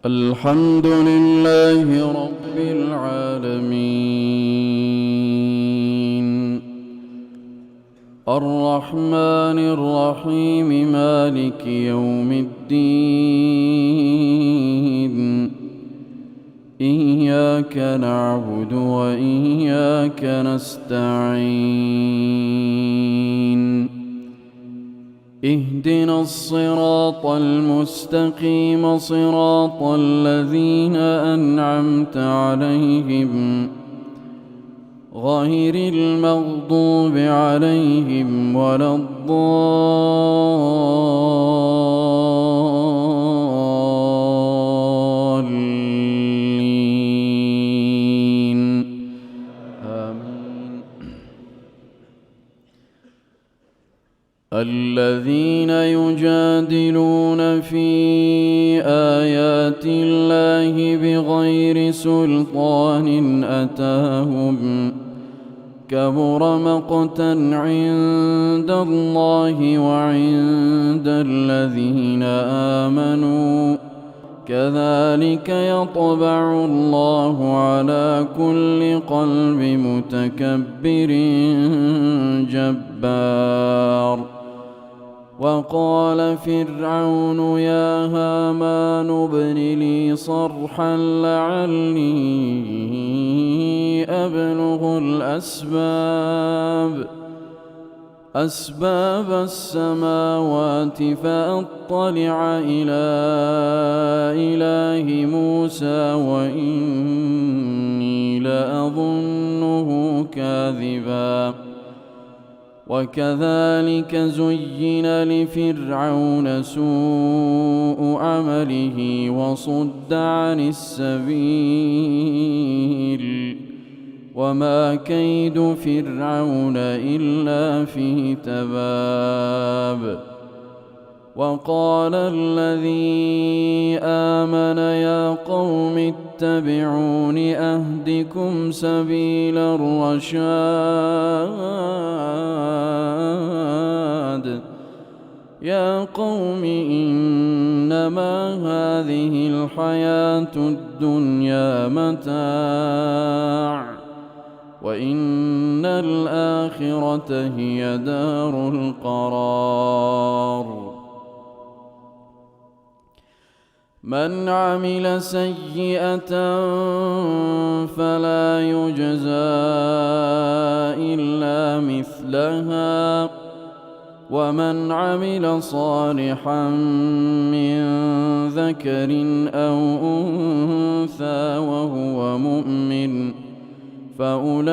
الحمد لله رب العالمين الرحمن الرحيم مالك يوم الدين إياك نعبد وإياك نستعين اهدنا الصراط المستقيم صراط الذين أنعمت عليهم غير المغضوب عليهم ولا الضالين آمين. الذين يجادلون في آيات الله بغير سلطان أتاهم كبر مقتا عند الله وعند الذين آمنوا كذلك يطبع الله على كل قلب متكبر جبار. وقال فرعون يا هامان ابن لي صرحا لعلي أبلغ أسباب السماوات فأطلع إلى إله موسى وإني لأظنه كاذبا. وكذلك زين لفرعون سوء عمله وصد عن السبيل وما كيد فرعون إلا في تباب. وقال الذي آمن يا قوم اتبعون أهدكم سبيل الرشاد. يا قوم إنما هذه الحياة الدنيا متاع وإن الآخرة هي دار القرار. من عمل سيئة فلا يجزى إلا مثلها ومن عمل صالحا من ذكر أو أنثى وهو مؤمن فأولئك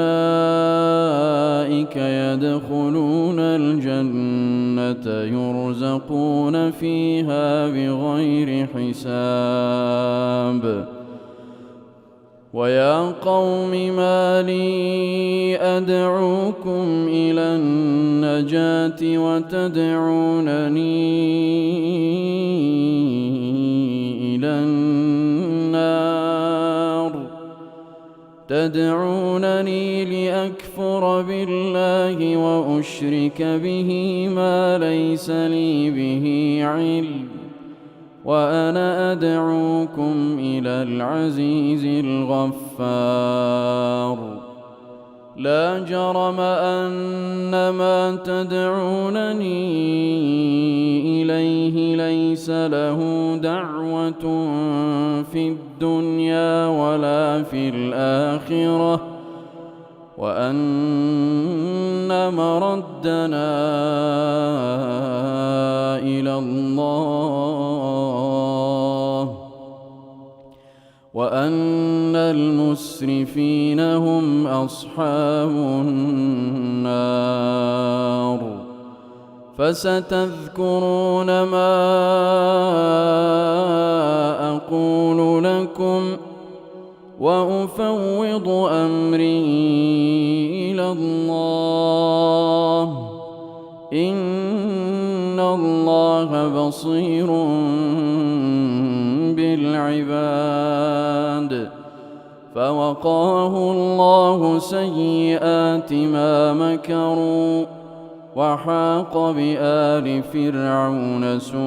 يدخلون الجنة يرزقون فيها بغير حساب. ويا قوم ما لي أدعوكم إلى النجاة وتدعونني إلى النار. تدعونني لأكفر بالله وأشرك به ما ليس لي به علم وأنا أدعوكم إلى العزيز الغفار. لا جرم أن ما تدعونني إليه ليس له دعوة في الدنيا ولا في الآخرة وأن مردنا إلى الله وأن المسرفين هم أصحاب النار. فستذكرون ما أقول لكم وأفوض أمري إلى الله إن الله بصير بالعباد. فوقاه الله سيئات ما مكروا وحاق بآل فرعون سوء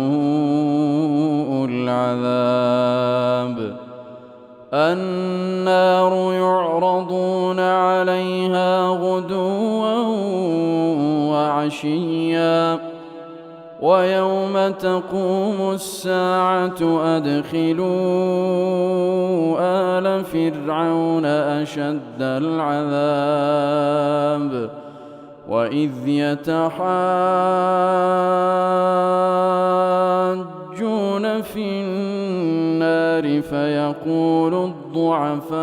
العذاب النار يعرضون عليها غدوا وعشيا ويوم تقوم الساعة أدخلوا آل فرعون أشد العذاب وإذ يتحاجون في النار فيقول الضعفاء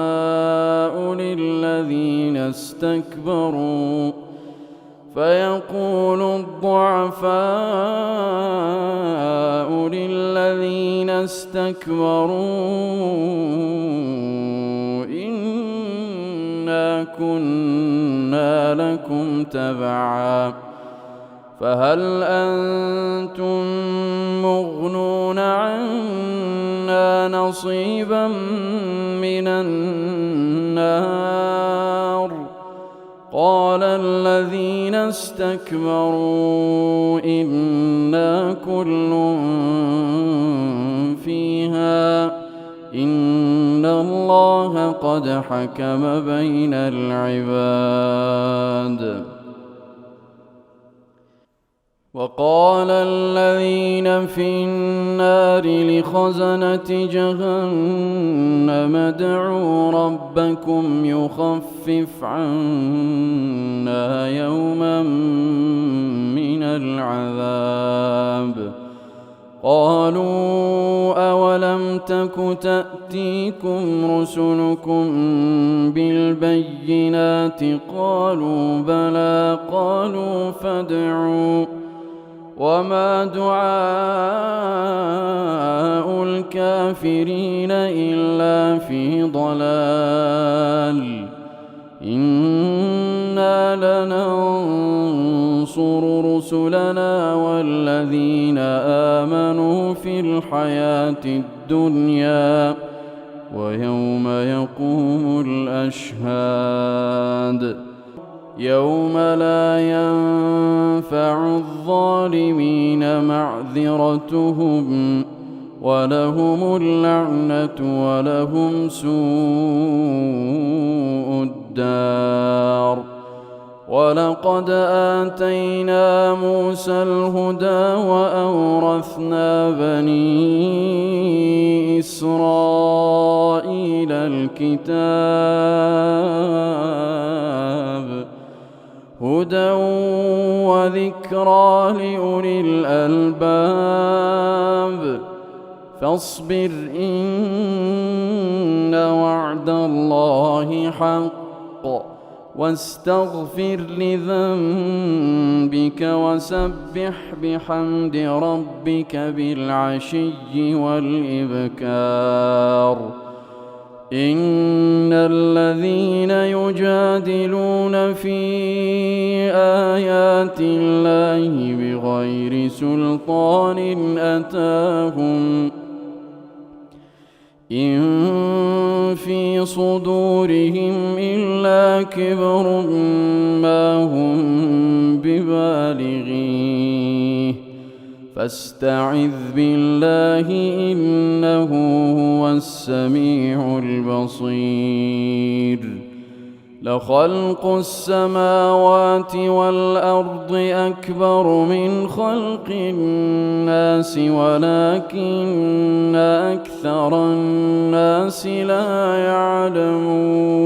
للذين استكبروا إنا كنا لكم تبعا فهل أنتم مغنون عنا نصيبا من النار قال الذين استكبروا إنا كل فيها إن الله قد حكم بين العباد وقال الذين في النار لخزنة جهنم ادعوا ربكم يخفف عنا يوما من العذاب قالوا أولم تك تأتيكم رسلكم بالبينات قالوا بلى قالوا فادعوا وما دعاء الكافرين إلا في ضلال إنا لننصر رسلنا والذين آمنوا في الحياة الدنيا ويوم يقوم الأشهاد يوم لا ينفع الظالمين معذرتهم ولهم اللعنة ولهم سوء الدار ولقد آتينا موسى الهدى وأورثنا بني إسرائيل الكتاب هدى وذكرى لأولي الألباب فاصبر إن وعد الله حق واستغفر لذنبك وسبح بحمد ربك بالعشي والإبكار إن الذين يجادلون في آيات الله بغير سلطان أتاهم إن في صدورهم إلا كبر ما هم ببالغيه فاستعذ بالله إنه هو السميع البصير لخلق السماوات والأرض أكبر من خلق الناس ولكن أكثر الناس لا يعلمون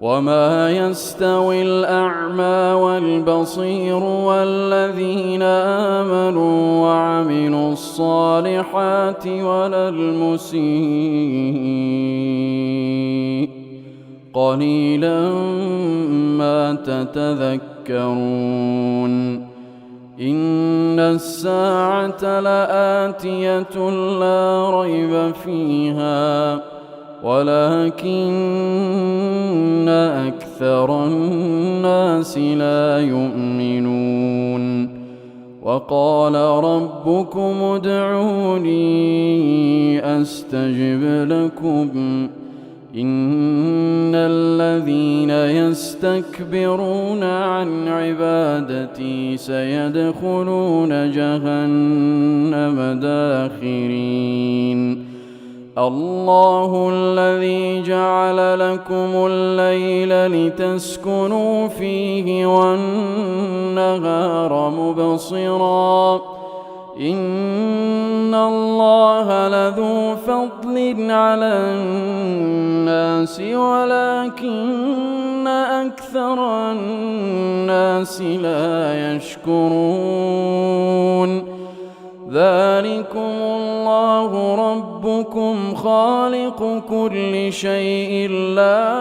وما يستوي الأعمى والبصير والذين آمنوا وعملوا الصالحات ولا المسيء قليلا ما تتذكرون إن الساعة لآتية لا ريب فيها ولكن أكثر الناس لا يؤمنون وقال ربكم ادعوني أستجب لكم إن الذين يستكبرون عن عبادتي سيدخلون جهنم داخرين الله الذي جعل لكم الليل لتسكنوا فيه والنهار مبصرا إن الله لذو فضل على الناس ولكن أكثر الناس لا يشكرون ذلكم الله ربكم خالق كل شيء لا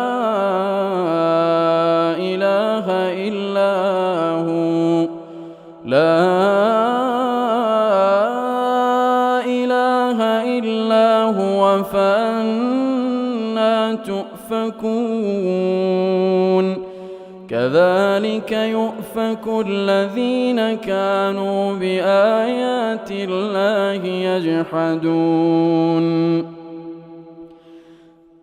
إله إلا هو فأنى تؤفكون كذلك يؤفك الذين كانوا بآيات الله يجحدون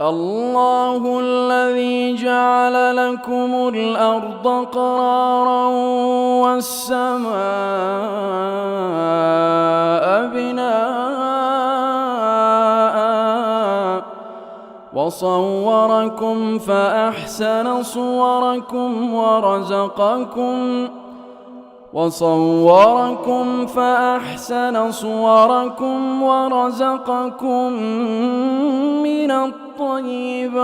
الله الذي جعل لكم الأرض قرارا والسماء بناء وصوركم فأحسن صوركم ورزقكم من الطيبات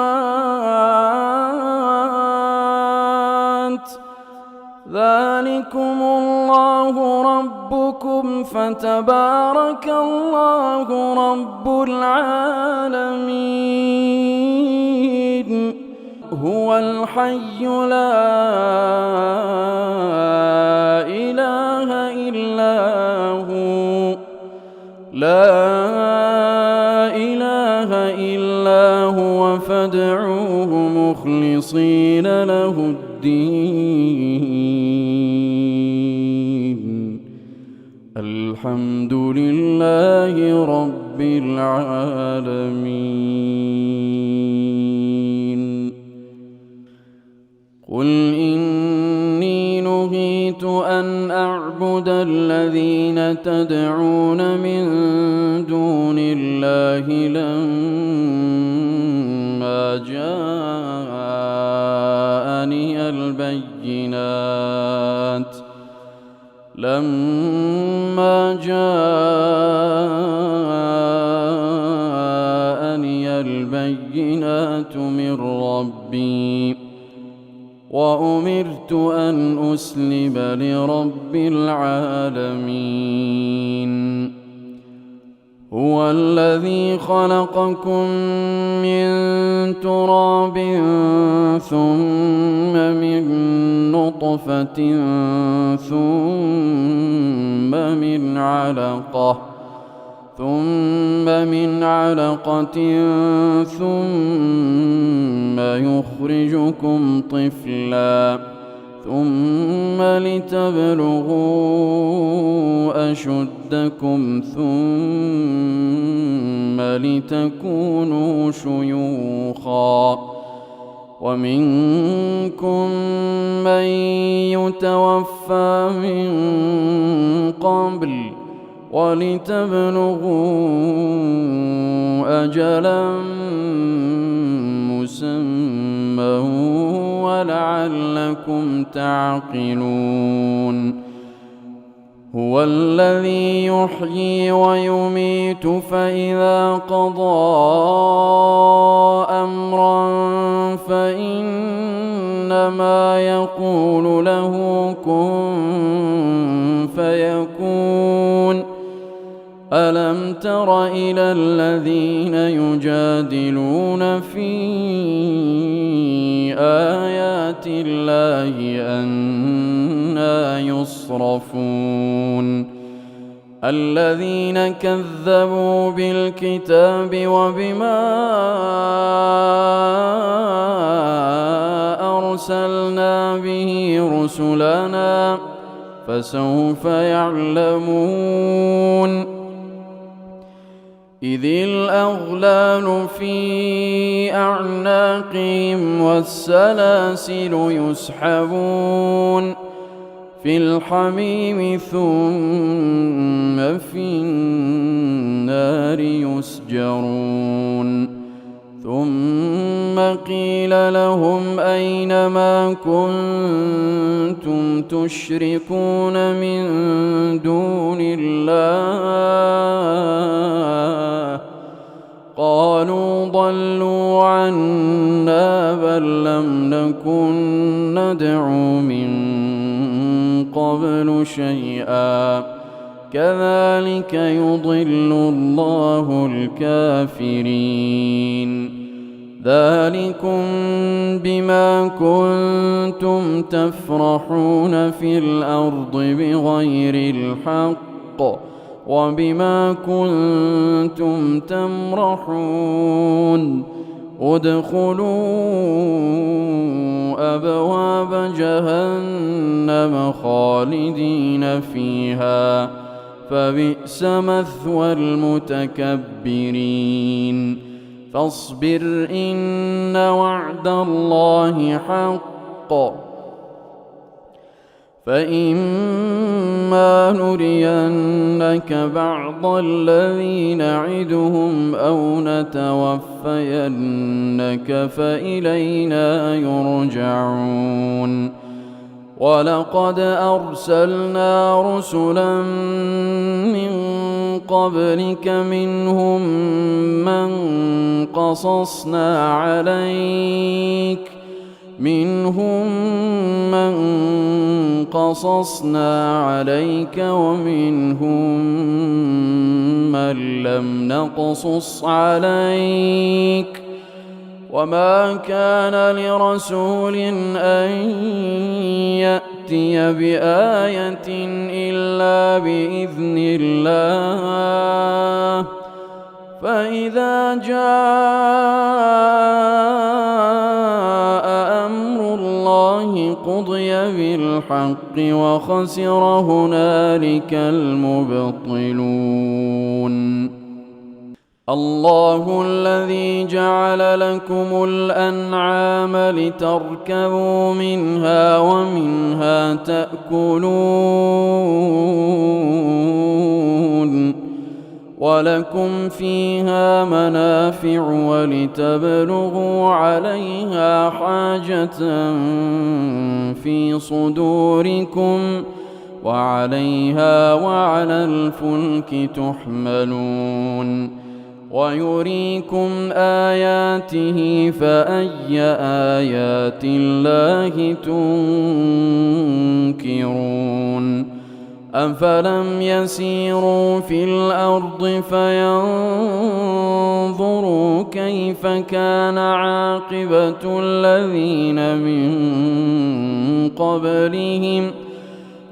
ذلكم الله ربكم فتبارك الله رب العالمين هو الحي لا إله إلا هو فادعوه مخلصين له الدين الحمد لله رب العالمين قل إني نهيت أن أعبد الذين تدعون من دون الله لما جاءني البينات من ربي وأمرت أن أسلم لرب العالمين هو الذي خلقكم من تراب ثم من نطفة ثم من علقة ثم يخرجكم طفلا ثم لتبلغوا أشدكم ثم لتكونوا شيوخا ومنكم من يتوفى من قبل ولتبلغوا أجلا مسمى ولعلكم تعقلون هو الذي يحيي ويميت فإذا قضى أمرا فإنما يقول له كن فيكون ألم تر إلى الذين يجادلون في آيات الله أنى يصرفون الذين كذبوا بالكتاب وبما أرسلنا به رسلنا فسوف يعلمون إذ الأغلال في أعناقهم والسلاسل يسحبون في الحميم ثم في النار يسجرون ثم قيل لهم أين ما كنتم تشركون من دون الله قالوا ضلوا عنا بل لم نكن ندعو من قبل شيئا كذلك يضل الله الكافرين ذلكم بما كنتم تفرحون في الأرض بغير الحق وبما كنتم تمرحون ادخلوا أبواب جهنم خالدين فيها فبئس مثوى المتكبرين فاصبر إن وعد الله حق فإما نرينك بعض الذي نعدهم أو نتوفينك فإلينا يرجعون ولقد أرسلنا رسلا من قبلك منهم من قصصنا عليك ومنهم من لم نقصص عليك وما كان لرسول أن يأتي بآية إلا بإذن الله فإذا جاء أمر الله قضي بالحق وخسر هنالك المبطلون الله الذي جعل لكم الأنعام لتركبوا منها ومنها تأكلون ولكم فيها منافع ولتبلغوا عليها حاجة في صدوركم وعليها وعلى الفلك تحملون ويريكم آياته فأي آيات الله تنكرون أفلم يسيروا في الأرض فينظروا كيف كان عاقبة الذين من قبلهم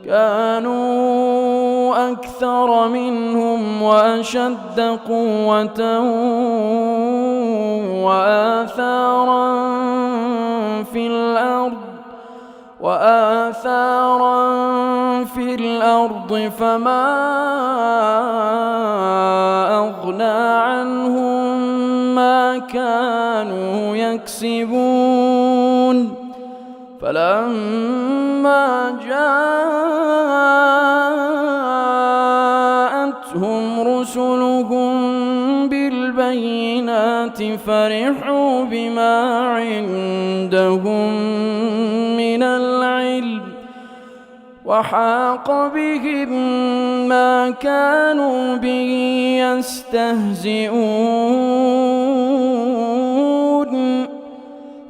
كانوا أكثر منهم وأشد قوة وآثارا في الأرض فما أغنى عنهم ما كانوا يكسبون فلما جاءتهم رسلهم بالبينات فرحوا بما عندهم من العلم وحاق بهم ما كانوا به يستهزئون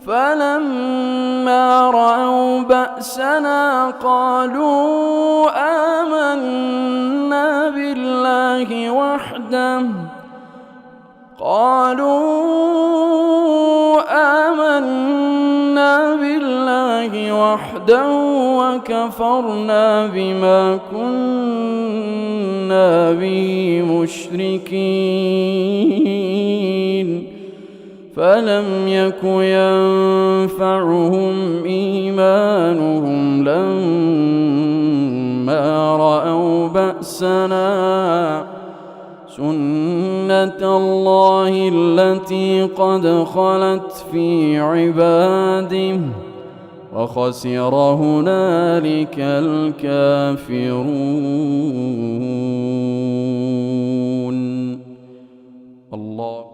فلما رأوا بأسنا قالوا آمنا بالله وحده وكفرنا بما كنا به مشركين فلم يك ينفعهم إيمانهم لما رأوا بأسنا سنة الله التي قد خلت في عباده وخسر هنالك الكافرون. الله